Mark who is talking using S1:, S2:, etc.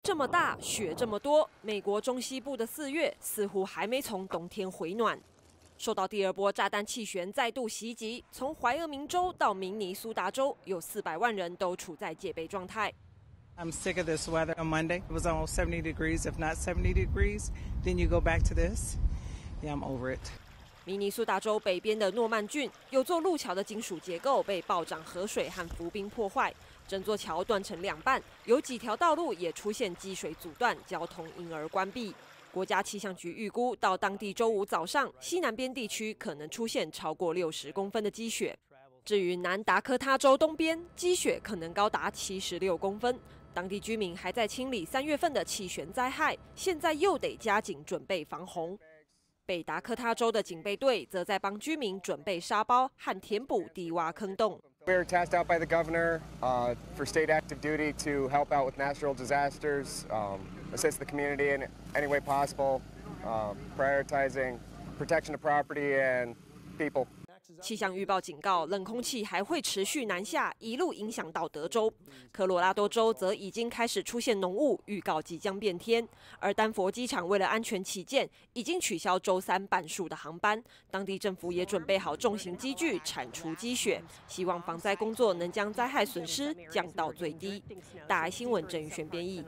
S1: 这么大，雪这么多，美国中西部的4月似乎还没从冬天回暖。受到第二波炸弹气旋再度袭击，从怀俄明州到明尼苏达州，有400万人都处在戒备状态。
S2: I'm sick of this weather. On Monday, it was almost 70 degrees, if not 70 degrees. Then you go back to this. Yeah, I'm over it.
S1: 明尼苏达州北边的诺曼郡有座路桥的金属结构被暴涨河水和浮冰破坏，整座桥断成2半，有几条道路也出现积水阻断，交通因而关闭。国家气象局预估，到当地周5早上，西南边地区可能出现超过60公分的积雪。至于南达科他州东边，积雪可能高达76公分。 当地居民还在清理3月份的气旋灾害，现在又得加紧准备防洪。北达科他州的警备队则在帮居民准备沙包和填补低洼坑洞。
S3: We were tasked out by the governor for state active duty to help out with natural disasters, assist the community in any way possible, prioritizing protection of property and people.
S1: 气象预报警告，冷空气还会持续南下，一路影响到德州。科罗拉多州则已经开始出现浓雾，预告即将变天。而丹佛机场为了安全起见，已经取消周3半数的航班。当地政府也准备好重型机具铲除积雪，希望防灾工作能将灾害损失降到最低。大爱新闻郑宇璇编译。